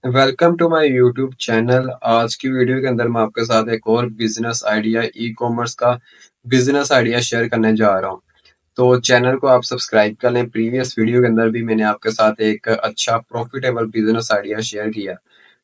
Welcome to my YouTube channel. आज की video के अंदर मैं आपके साथ एक और बिजनेस आइडिया ई कॉमर्स का बिजनेस आइडिया शेयर करने जा रहा हूँ। तो चैनल को आप सब्सक्राइब कर लें। प्रीवियस वीडियो के अंदर भी मैंने आपके साथ एक अच्छा प्रॉफिटेबल बिजनेस आइडिया शेयर किया।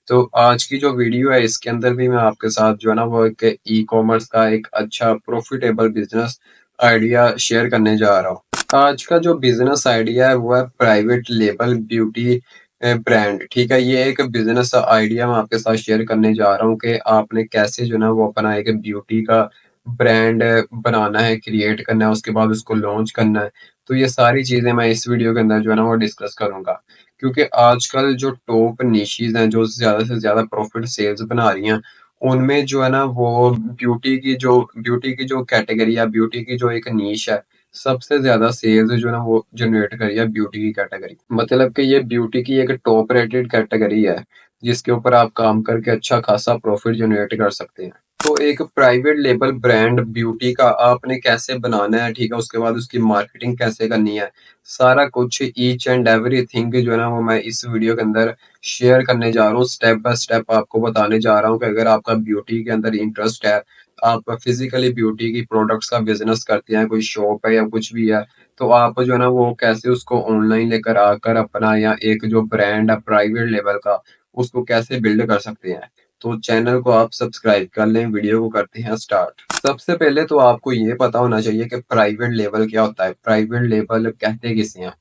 तो आज की जो वीडियो है इसके अंदर भी मैं आपके साथ जो है ना वो एक ई कॉमर्स का एक अच्छा प्रॉफिटेबल बिजनेस आइडिया शेयर करने जा रहा हूँ। आज का जो बिजनेस आइडिया है वो है प्राइवेट लेबल ब्यूटी ब्रांड। ठीक है, ये एक बिजनेस आइडिया मैं आपके साथ शेयर करने जा रहा हूँ कि आपने कैसे जो है ना वो अपना एक ब्यूटी का ब्रांड बनाना है, क्रिएट करना है, उसके बाद उसको लॉन्च करना है। तो ये सारी चीजें मैं इस वीडियो के अंदर जो है ना वो डिस्कस करूंगा, क्योंकि आजकल जो टॉप निशीज हैं जो ज्यादा से ज्यादा प्रॉफिट सेल्स बना रही हैं, उनमें जो है ना वो ब्यूटी की जो कैटेगरी है, ब्यूटी की जो एक नीश है, सबसे ज्यादा सेल्स जो है ना वो जनरेट करी है ब्यूटी की कैटेगरी। मतलब कि ये ब्यूटी की एक टॉप रेटेड कैटेगरी है जिसके ऊपर आप काम करके अच्छा खासा प्रॉफिट जनरेट कर सकते हैं। तो एक प्राइवेट लेबल ब्रांड ब्यूटी का आपने कैसे बनाना है, ठीक है, उसके बाद उसकी मार्केटिंग कैसे करनी है, सारा कुछ ईच एंड एवरीथिंग जो है ना वो मैं इस वीडियो के अंदर शेयर करने जा रहा हूँ। स्टेप बाय स्टेप आपको बताने जा रहा हूँ कि अगर आपका ब्यूटी के अंदर इंटरेस्ट है, आप फिजिकली ब्यूटी की प्रोडक्ट्स का बिजनेस करते हैं, कोई शॉप है या कुछ भी है, तो आप जो है ना वो कैसे उसको ऑनलाइन लेकर आकर अपना या एक जो ब्रांड है प्राइवेट लेवल का, उसको कैसे बिल्ड कर सकते हैं। तो चैनल को आप सब्सक्राइब कर लें। वीडियो को करते हैं स्टार्ट। सबसे पहले तो आपको ये पता होना चाहिए कि प्राइवेट लेबल क्या होता है। प्राइवेट लेबल कहते किसे हैं?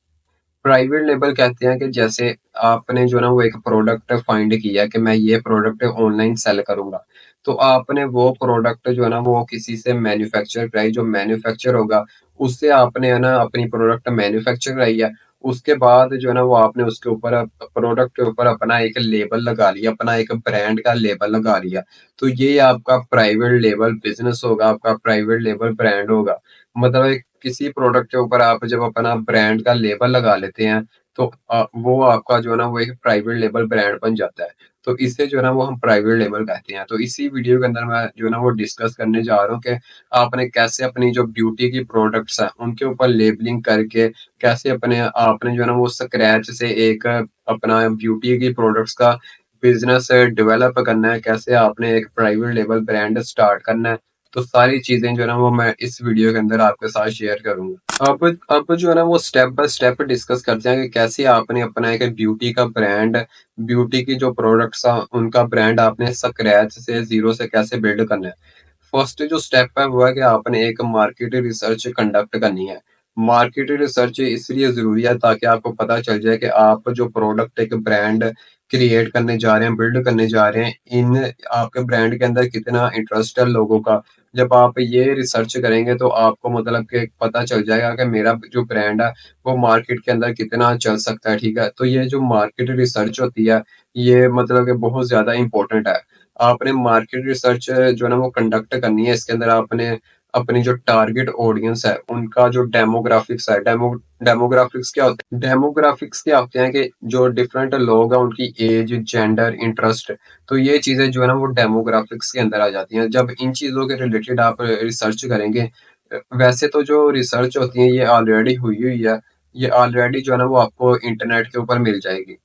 प्राइवेट लेबल कहते हैं कि जैसे आपने जो ना वो एक प्रोडक्ट फाइंड किया कि मैं ये प्रोडक्ट ऑनलाइन सेल करूंगा, तो आपने वो प्रोडक्ट जो है ना वो किसी से मैन्युफैक्चर कराई। जो मैन्युफैक्चर होगा उससे आपने है ना अपनी प्रोडक्ट मैन्युफैक्चर कराई है। उसके बाद जो है ना वो आपने उसके ऊपर प्रोडक्ट के ऊपर अपना एक लेबल लगा लिया, अपना एक ब्रांड का लेबल लगा लिया। तो ये आपका प्राइवेट लेबल बिजनेस होगा, आपका प्राइवेट लेबल ब्रांड होगा। मतलब किसी प्रोडक्ट के ऊपर आप जब अपना ब्रांड का लेबल लगा लेते हैं, तो वो आपका जो है ना वो एक प्राइवेट लेबल ब्रांड बन जाता है। तो इसे जो है ना वो हम प्राइवेट लेबल कहते हैं। तो इसी वीडियो के अंदर मैं जो है ना वो डिस्कस करने जा रहा हूँ कि आपने कैसे अपनी जो ब्यूटी की प्रोडक्ट्स हैं उनके ऊपर लेबलिंग करके कैसे अपने आपने जो है ना वो स्क्रैच से एक अपना ब्यूटी की प्रोडक्ट्स का बिजनेस डेवलप करना है, कैसे आपने एक प्राइवेट लेबल ब्रांड स्टार्ट करना है। तो सारी चीज़ें जो है ना वो मैं इस वीडियो के अंदर आपके साथ शेयर करूँगा। अब जो है ना वो स्टेप बाय स्टेप डिस्कस करते हैं कि कैसे आपने अपना एक ब्यूटी का ब्रांड, ब्यूटी की जो प्रोडक्ट्स हैं उनका ब्रांड आपने स्क्रैच से, ज़ीरो से कैसे बिल्ड करना है। फर्स्ट जो स्टेप है वो है कि आपने एक मार्केट रिसर्च कंडक्ट करनी है। मार्केट रिसर्च इसलिए ज़रूरी है ताकि आपको पता चल जाए कि आप जो प्रोडक्ट एक ब्रांड क्रिएट करने जा रहे हैं, बिल्ड करने जा रहे हैं, इन आपके ब्रांड के अंदर कितना इंटरेस्ट है लोगों का। जब आप ये रिसर्च करेंगे तो आपको मतलब कि पता चल जाएगा कि मेरा जो ब्रांड है वो मार्केट के अंदर कितना चल सकता है, ठीक है? तो ये जो मार्केट रिसर्च होती है, ये मतलब कि बहुत ज़्यादा इम्पोर्टेंट है। आपने मार्केट रिसर्च जो है ना वो कंडक्ट करनी है। इसके अंदर आपने अपनी जो टारगेट ऑडियंस है, उनका जो डेमोग्राफिक्स है, डेमोग्राफिक्स क्या होते हैं कि जो डिफरेंट लोग हैं उनकी एज, जेंडर, इंटरेस्ट, तो ये चीज़ें जो है ना वो डेमोग्राफिक्स के अंदर आ जाती हैं। जब इन चीज़ों के रिलेटेड आप रिसर्च करेंगे, वैसे तो जो रिसर्च होती है ये ऑलरेडी हुई हुई है, ये ऑलरेडी जो है ना वो आपको इंटरनेट के ऊपर मिल जाएगी।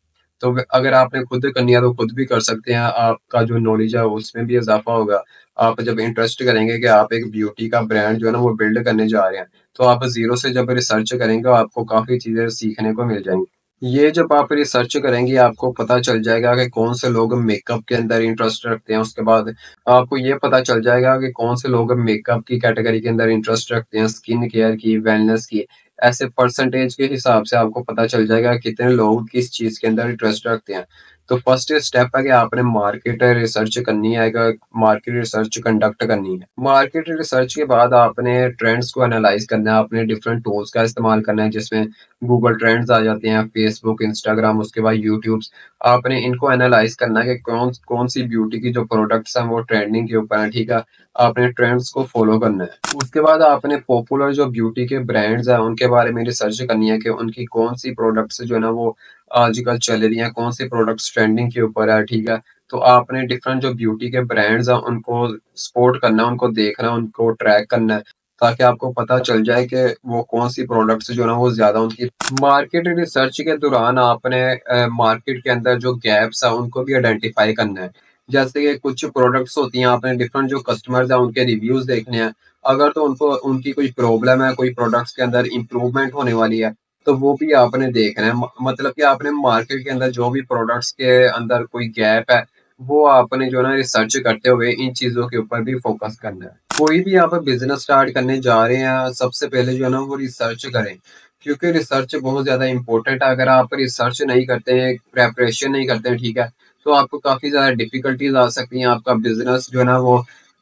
तो अगर आपने खुद करनी है तो खुद भी कर सकते हैं, आपका जो नॉलेज है उसमें भी इजाफा होगा। आप जब इंटरेस्ट करेंगे कि आप एक ब्यूटी का ब्रांड जो है ना वो बिल्ड करने जा रहे हैं, तो आप ज़ीरो से जब रिसर्च करेंगे आपको काफ़ी चीज़ें सीखने को मिल जाएँगी। ये जब आप रिसर्च करेंगे आपको पता चल जाएगा कि कौन से लोग मेकअप के अंदर इंटरेस्ट रखते हैं। उसके बाद आपको ये पता चल जाएगा कि कौन से लोग मेकअप की कैटेगरी के अंदर इंटरेस्ट रखते हैं, स्किन केयर की, वेलनेस की। ऐसे परसेंटेज के हिसाब से आपको पता चल जाएगा कितने लोग किस चीज़ के अंदर इंटरेस्ट रखते हैं। तो फर्स्ट स्टेप है कि आपने मार्केट रिसर्च करनी है, एक मार्केट रिसर्च कंडक्ट करनी है। मार्केट रिसर्च के बाद आपने ट्रेंड्स को एनालाइज़ करना है, आपने डिफरेंट टूल्स का इस्तेमाल करना है जिसमें गूगल ट्रेंड्स आ जाते हैं, फेसबुक, इंस्टाग्राम, उसके बाद यूट्यूब्स। आपने इनको एनालाइज़ करना है कि कौन-सी ब्यूटी की जो प्रोडक्ट्स हैं वो ट्रेंडिंग के ऊपर हैं, ठीक है? आपने ट्रेंड्स को फ़ॉलो करना है। उसके बाद आपने पॉपुलर जो ब्यूटी के ब्रांड्स हैं उनके बारे में रिसर्च करनी है कि उनकी कौन-सी प्रोडक्ट्स जो है ना वो आजकल चल रही हैं, कौन-सी प्रोडक्ट्स ट्रेंडिंग के ऊपर है, ठीक है? तो आपने डिफरेंट जो ब्यूटी के ब्रांड्स हैं उनको सपोर्ट करना है, उनको देखना है, उनको ट्रैक करना है। ताकि आपको पता चल जाए कि वो कौन-सी प्रोडक्ट्स जो है ना वो ज़्यादा उनकी मार्केट रिसर्च के दौरान आपने मार्केट के अंदर जो गैप्स हैं उनको भी आइडेंटिफ़ाई करना है। जैसे कि कुछ प्रोडक्ट्स होती हैं, आपने डिफरेंट जो कस्टमर्स हैं उनके रिव्यूज़ देखने हैं। अगर तो उनको उनकी कोई प्रॉब्लम है, कोई प्रोडक्ट्स के अंदर इम्प्रूवमेंट होने वाली है, तो वो भी आपने देखना है। मतलब कि आपने मार्केट के अंदर जो भी प्रोडक्ट्स के अंदर कोई गैप है, वो आपने जो है ना रिसर्च करते हुए इन चीज़ों के ऊपर भी फ़ोकस करना है। कोई भी आप बिज़नेस स्टार्ट करने जा रहे हैं, सबसे पहले जो है ना वो रिसर्च करें, क्योंकि रिसर्च बहुत ज़्यादा इम्पोर्टेंट है। अगर आप रिसर्च नहीं करते हैं, प्रिपरेशन नहीं करते हैं, ठीक है, तो आपको काफ़ी ज़्यादा डिफ़िकल्टीज़ आ सकती हैं। आपका बिज़नेस जो है ना वो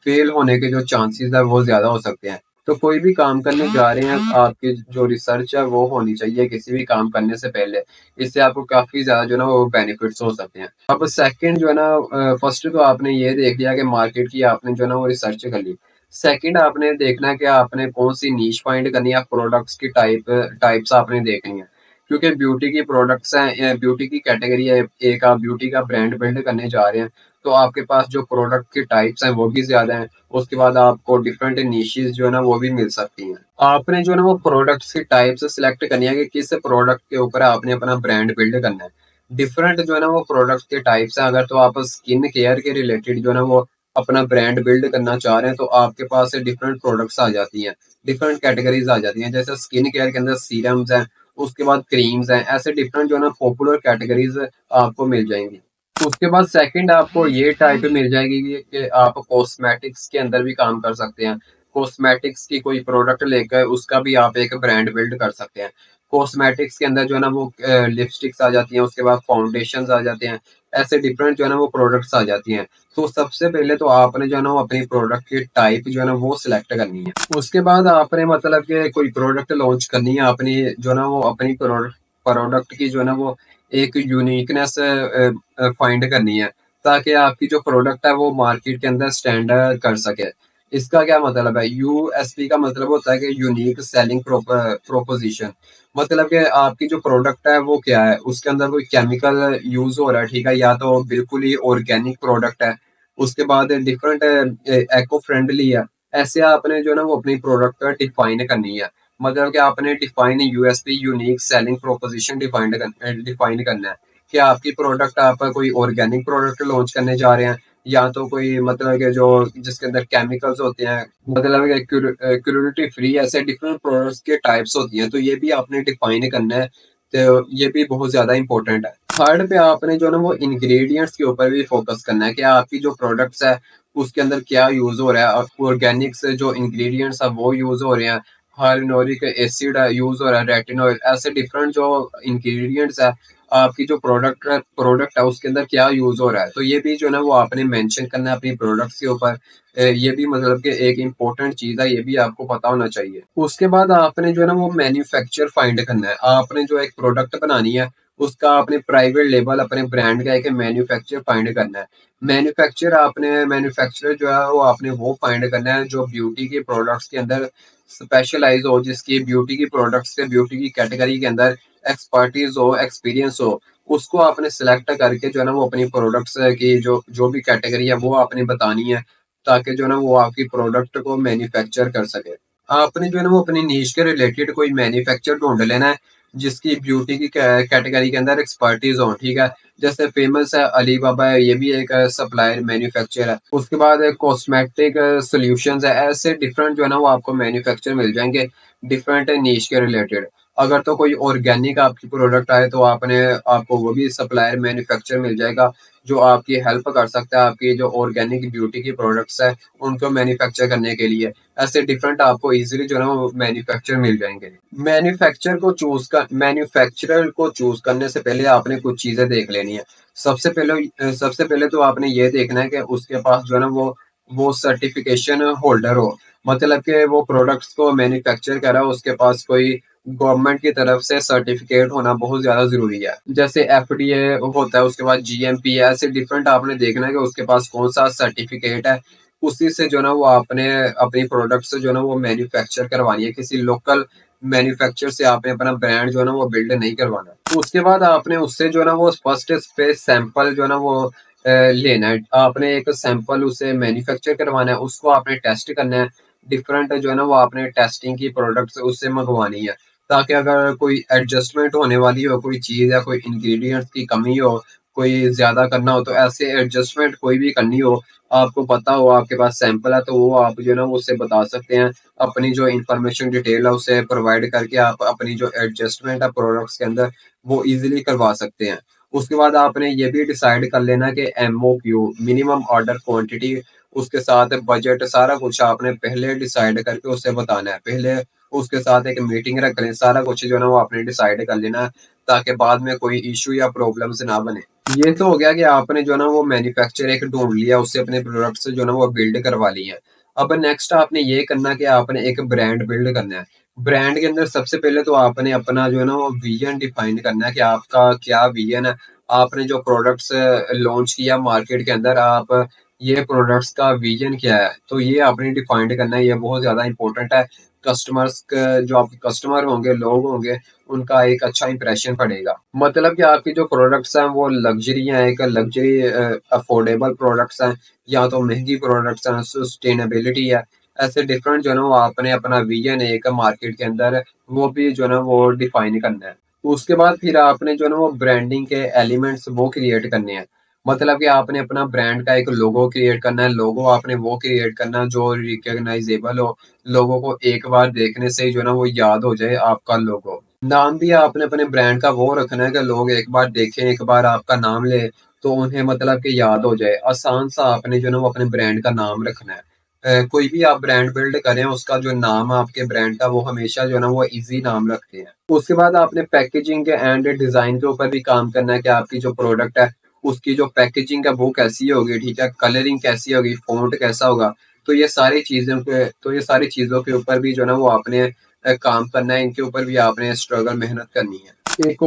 फ़ेल होने के जो चांसेज़ है वो ज़्यादा हो सकते हैं। तो कोई भी काम करने जा रहे हैं, आपकी जो रिसर्च है वो होनी चाहिए किसी भी काम करने से पहले। इससे आपको काफ़ी ज़्यादा जो है ना वो बेनिफिट्स हो सकते हैं। अब सेकंड जो है ना फर्स्ट तो आपने ये देख लिया कि मार्केट की आपने जो है ना वो रिसर्च कर ली। सेकंड आपने देखना है कि आपने कौन-सी नीश फाइंड करनी है, प्रोडक्ट्स की टाइप्स आपने देखनी है। क्योंकि ब्यूटी की प्रोडक्ट्स हैं, ब्यूटी की कैटेगरी है, एक आप ब्यूटी का ब्रांड बिल्ड करने जा रहे हैं, तो आपके पास जो प्रोडक्ट की टाइप्स हैं वो भी ज़्यादा हैं। उसके बाद आपको डिफरेंट निशेज़ जो है ना वो भी मिल सकती हैं। आपने जो है ना वो प्रोडक्ट्स की टाइप्स सिलेक्ट करनी है कि किस प्रोडक्ट के ऊपर आपने अपना ब्रांड बिल्ड करना है। डिफरेंट जो है ना वो प्रोडक्ट्स के टाइप्स हैं, अगर तो आप स्किन केयर के रिलेटेड जो है ना वो अपना ब्रांड बिल्ड करना चाह रहे हैं, तो आपके पास डिफरेंट प्रोडक्ट्स आ जाती हैं, डिफरेंट कैटेगरीज़ आ जाती हैं। जैसे स्किन केयर के अंदर सीरम्स हैं, उसके बाद क्रीम्स हैं, ऐसे डिफरेंट जो है ना पॉपुलर कैटेगरीज़ आपको मिल जाएँगी। उसके बाद सेकंड आपको ये टाइप मिल जाएगी कि आप कॉस्मेटिक्स के अंदर भी काम कर सकते हैं। कॉस्मेटिक्स की कोई प्रोडक्ट लेकर उसका भी आप एक ब्रांड बिल्ड कर सकते हैं। कॉस्मेटिक्स के अंदर जो है ना वो लिपस्टिक्स आ जाती हैं, उसके बाद फाउंडेशंस आ जाते हैं, ऐसे डिफरेंट जो है ना वो प्रोडक्ट्स आ जाती हैं। तो सबसे पहले तो आपने जो है ना वो अपनी प्रोडक्ट की टाइप जो है ना वो सिलेक्ट करनी है। उसके बाद आपने मतलब कि कोई प्रोडक्ट लॉन्च करनी है, अपनी जो है ना वो अपनी प्रोडक्ट प्रोडक्ट की जो है ना वो एक यूनिकनेस फाइंड करनी है, ताकि आपकी जो प्रोडक्ट है वो मार्केट के अंदर स्टैंड कर सके। इसका क्या मतलब है? यूएसपी का मतलब होता है कि यूनिक सेलिंग प्रोपोज़िशन। मतलब कि आपकी जो प्रोडक्ट है वो क्या है? उसके अंदर कोई केमिकल यूज़ हो रहा है, ठीक है? या तो बिल्कुल ही ऑर्गेनिक प्रोडक्ट है। उसके बाद डिफरेंट इको फ्रेंडली है। ऐसे आपने जो है ना वो अपनी प्रोडक्ट डिफाइन करनी है। मतलब कि आपने define USP unique selling proposition define करना है कि आपकी प्रोडक्ट आप कोई ऑर्गेनिक प्रोडक्ट लॉन्च करने जा रहे हैं, या तो कोई मतलब कि जो जिसके अंदर केमिकल्स होते हैं, मतलब कि क्रूरटी फ्री, ऐसे डिफरेंट प्रोडक्ट्स के टाइप्स होती हैं, तो ये भी आपने डिफाइन करना है। तो ये भी बहुत ज़्यादा इम्पोर्टेंट है। थर्ड पे आपने जो है ना वो इंग्रेडिएंट्स के ऊपर भी फ़ोकस करना है कि आपकी जो प्रोडक्ट्स है, उसके अंदर क्या यूज़ हो रहा है। ऑर्गेनिक्स जो इंग्रेडिएंट्स हैं वो यूज़ हो रहे हैं, हाइलुरोनिक एसिड यूज़ हो रहा है, रेटिनॉल, ऐसे डिफरेंट जो इंग्रेडिएंट्स है, आपकी जो प्रोडक्ट है उसके अंदर क्या यूज़ हो रहा है। तो ये भी जो है ना वो आपने मेंशन करना है अपनी प्रोडक्ट्स के ऊपर। ये भी मतलब कि एक इम्पोर्टेंट चीज़ है, ये भी आपको पता होना चाहिए। उसके बाद आपने जो है ना वो मैन्युफैक्चर फाइंड करना है। आपने जो एक प्रोडक्ट बनानी है, उसका आपने प्राइवेट लेबल अपने ब्रांड का एक मैन्युफैक्चर फाइंड करना है। मैन्युफैक्चरर जो है वो आपने वो फाइंड करना है जो ब्यूटी के प्रोडक्ट्स के अंदर स्पेशलाइज़ हो, जिसकी ब्यूटी की प्रोडक्ट्स के ब्यूटी की कैटेगरी के अंदर एक्सपर्टीज़ हो, एक्सपीरियंस हो। उसको आपने सेलेक्ट करके जो है ना वो अपनी प्रोडक्ट्स की जो जो भी कैटेगरी है वो आपने बतानी है, ताकि जो है ना वो आपकी प्रोडक्ट को मैन्युफैक्चर कर सके। आपने जो है ना वो अपनी नीश के रिलेटेड कोई मैन्युफैक्चर ढूँढ लेना है, जिसकी ब्यूटी की कैटेगरी के अंदर एक्सपर्टीज़ हो, ठीक है? जैसे फेमस है अली बाबा है, ये भी एक सप्लायर मैन्युफैक्चरर है। उसके बाद कॉस्मेटिक सॉल्यूशंस है, ऐसे डिफरेंट जो है ना वो आपको मैन्युफैक्चर मिल जाएँगे, डिफरेंट नीश के रिलेटेड। अगर तो कोई ऑर्गेनिक आपकी प्रोडक्ट आए, तो आपको वो भी सप्लायर मैन्युफैक्चर मिल जाएगा, जो आपकी हेल्प कर सकता है आपकी जो ऑर्गेनिक ब्यूटी की प्रोडक्ट्स हैं, उनको मैन्युफैक्चर करने के लिए। ऐसे डिफरेंट आपको ईज़िली जो है ना वो मैन्युफैक्चर मिल जाएँगे। मैन्युफैक्चरर को चूज़ करने से पहले आपने कुछ चीज़ें देख लेनी है। सबसे पहले तो आपने ये देखना है कि उसके पास जो है ना वो सर्टिफ़िकेशन होल्डर हो। मतलब कि वो प्रोडक्ट्स को मैन्युफैक्चर कर रहा है, उसके पास कोई गवर्नमेंट की तरफ से सर्टिफ़िकेट होना बहुत ज़्यादा ज़रूरी है। जैसे एफडीए होता है, उसके बाद जीएमपी है, ऐसे डिफरेंट आपने देखना है कि उसके पास कौन-सा सर्टिफ़िकेट है। उसी से जो है ना वो आपने अपनी प्रोडक्ट्स जो है ना वो मैन्युफैक्चर करवानी है। किसी लोकल मैन्युफैक्चरर से आपने अपना ब्रांड जो है ना वो बिल्ड नहीं करवाना। उसके बाद आपने उससे जो है ना वो फर्स्ट स्पेस सैंपल जो है ना वो लेना है। आपने एक सैंपल उसे मैन्युफैक्चर करवाना है, उसको आपने टेस्ट करना है। डिफरेंट जो है ना वो आपने टेस्टिंग की प्रोडक्ट्स उससे मंगवानी है, ताकि अगर कोई एडजस्टमेंट होने वाली हो, कोई चीज़ या कोई इंग्रेडिएंट्स की कमी हो, कोई ज़्यादा करना हो, तो ऐसे एडजस्टमेंट कोई भी करनी हो, आपको पता हो, आपके पास सैंपल है, तो वो आप जो है ना वो उससे बता सकते हैं। अपनी जो इन्फॉर्मेशन डिटेल है उसे प्रोवाइड करके आप अपनी जो एडजस्टमेंट है प्रोडक्ट्स के अंदर वो ईज़िली करवा सकते हैं। उसके बाद आपने ये भी डिसाइड कर लेना कि एमओक्यू मिनिमम ऑर्डर क्वांटिटी, उसके साथ बजट सारा कुछ आपने पहले डिसाइड करके उसे बताना है। पहले उसके साथ एक मीटिंग रख लें, सारा कुछ जो है ना वो आपने डिसाइड कर लेना है, ताकि बाद में कोई इश्यू या प्रॉब्लम्स ना बने। ये तो हो गया कि आपने जो है ना वो मैन्युफैक्चर एक ढूँढ लिया, उससे अपने प्रोडक्ट्स जो है ना वो बिल्ड करवा लिए हैं। अब नेक्स्ट आपने ये करना कि आपने एक ब्रांड बिल्ड करना है। ब्रांड के अंदर सबसे पहले तो आपने अपना जो है ना वो विज़न डिफाइन करना है कि आपका क्या विज़न है। आपने जो प्रोडक्ट्स लॉन्च किया मार्केट के अंदर, आप ये प्रोडक्ट्स का विज़न क्या है? तो ये आपने डिफाइंड करना है, ये बहुत ज़्यादा इम्पोर्टेंट है। कस्टमर्स क जो आपके कस्टमर होंगे, लोग होंगे, उनका एक अच्छा इंप्रेशन पड़ेगा। मतलब कि आपकी जो प्रोडक्ट्स हैं वो लग्ज़री हैं, एक लग्ज़री अफोर्डेबल प्रोडक्ट्स हैं, या तो महँगी प्रोडक्ट्स हैं, सस्टेनेबिलिटी है। ऐसे डिफरेंट जो है ना वो आपने अपना विज़न एक मार्केट के अंदर वो भी जो है ना वो डिफाइन करना है। उसके बाद फिर आपने जो है ना वो ब्रांडिंग के एलिमेंट्स वो क्रिएट करने हैं। मतलब कि आपने अपना ब्रांड का एक लोगो क्रिएट करना है, लोगो आपने वो क्रिएट करना है जो रिकॉग्नाइजेबल हो, लोगों को एक बार देखने से ही जो है ना वो याद हो जाए आपका लोगो। नाम भी आपने अपने ब्रांड का वो रखना है कि लोग एक बार देखें, एक बार आपका नाम लें, तो उन्हें मतलब कि याद हो जाए। आसान-सा आपने जो है ना वो अपने ब्रांड का नाम रखना है। कोई भी आप ब्रांड बिल्ड करें, उसका जो नाम है आपके ब्रांड का वो हमेशा जो है ना वो ईज़ी नाम रखते हैं। उसके बाद आपने पैकेजिंग के एंड डिज़ाइन के ऊपर भी काम करना है कि आपकी जो प्रोडक्ट है, उसकी जो पैकेजिंग है वो कैसी होगी, ठीक है? कलरिंग कैसी होगी, फ़ॉन्ट कैसा होगा? तो ये सारी चीज़ों के ऊपर भी जो है ना वो आपने काम करना है, इनके ऊपर भी आपने स्ट्रगल मेहनत करनी है। एक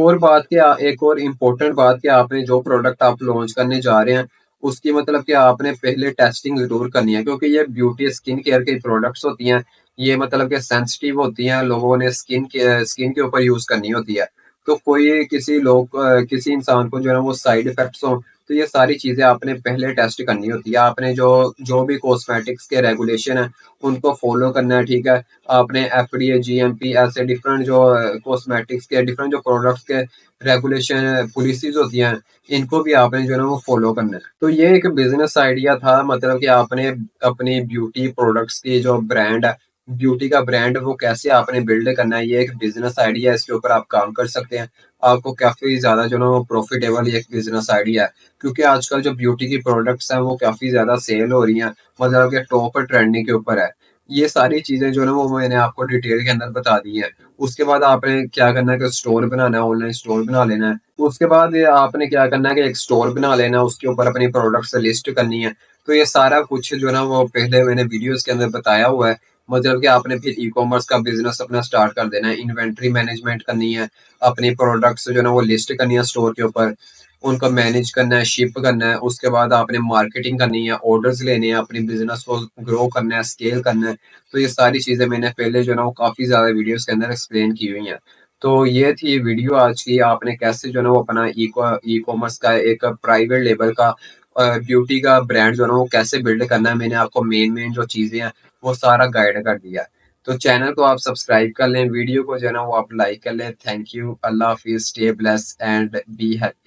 और इम्पोर्टेंट बात कि आपने जो प्रोडक्ट आप लॉन्च करने जा रहे हैं, उसकी मतलब कि आपने पहले टेस्टिंग ज़रूर करनी है, क्योंकि ये ब्यूटी स्किन केयर की प्रोडक्ट्स होती हैं। ये मतलब कि सेंसिटिव होती हैं, लोगों ने स्किन के ऊपर यूज़ करनी होती है। तो किसी इंसान को जो है ना वो साइड इफ़ेक्ट्स हों, तो ये सारी चीज़ें आपने पहले टेस्ट करनी होती है। आपने जो जो भी कॉस्मेटिक्स के रेगुलेशन हैं, उनको फ़ॉलो करना है, ठीक है? आपने एफडीए, जीएमपी ऐसे डिफरेंट जो कॉस्मेटिक्स के डिफरेंट जो प्रोडक्ट्स के रेगुलेशन पॉलिसीज़ होती हैं, इनको भी आपने जो है ना वो फ़ॉलो करना है। तो ये एक बिज़नेस आइडिया था, मतलब कि आपने अपनी ब्यूटी प्रोडक्ट्स की जो ब्रांड है, ब्यूटी का ब्रांड वो कैसे आपने बिल्ड करना है, ये एक बिज़नेस आइडिया है, इसके ऊपर आप काम कर सकते हैं। आपको काफ़ी ज़्यादा जो है ना वो प्रॉफ़िटेबल ये एक बिज़नेस आइडिया है, क्योंकि आजकल जो ब्यूटी की प्रोडक्ट्स हैं वो काफ़ी ज़्यादा सेल हो रही हैं, मतलब कि टॉप ट्रेंडिंग के ऊपर है। ये सारी चीज़ें जो है ना वो मैंने आपको डिटेल के अंदर बता दी हैं। उसके बाद आपने क्या करना है कि स्टोर बनाना है, ऑनलाइन स्टोर बना लेना है। उसके बाद ये आपने क्या करना है कि एक स्टोर बना लेना है, उसके ऊपर अपनी प्रोडक्ट्स लिस्ट करनी है। तो ये सारा कुछ जो है ना वो पहले मैंने वीडियोज़ के अंदर बताया हुआ है। मतलब कि आपने फिर ई-कॉमर्स का बिज़नेस अपना स्टार्ट कर देना है, इन्वेंटरी मैनेजमेंट करनी है, अपनी प्रोडक्ट्स जो है ना वो लिस्ट करनी है स्टोर के ऊपर, उनको मैनेज करना है, शिप करना है। उसके बाद आपने मार्केटिंग करनी है, ऑर्डर्स लेने हैं, अपनी बिज़नेस को ग्रो करना है, स्केल करना है। तो ये सारी चीज़ें मैंने पहले जो है ना वो काफ़ी ज़्यादा वीडियोज़ के अंदर एक्सप्लेन की हुई हैं। तो ये थी वीडियो आज की, आपने कैसे जो है ना वो अपना ई-कॉमर्स का एक प्राइवेट लेवल का ब्यूटी का ब्रांड जो है ना वो कैसे बिल्ड करना है, मैंने आपको मेन-मेन जो चीज़ें हैं, वो सारा गाइड कर दिया है। तो चैनल को आप सब्सक्राइब कर लें, वीडियो को जो है ना वो आप लाइक कर लें। थैंक यू, अल्लाह हाफ़िज़, stay blessed and be happy.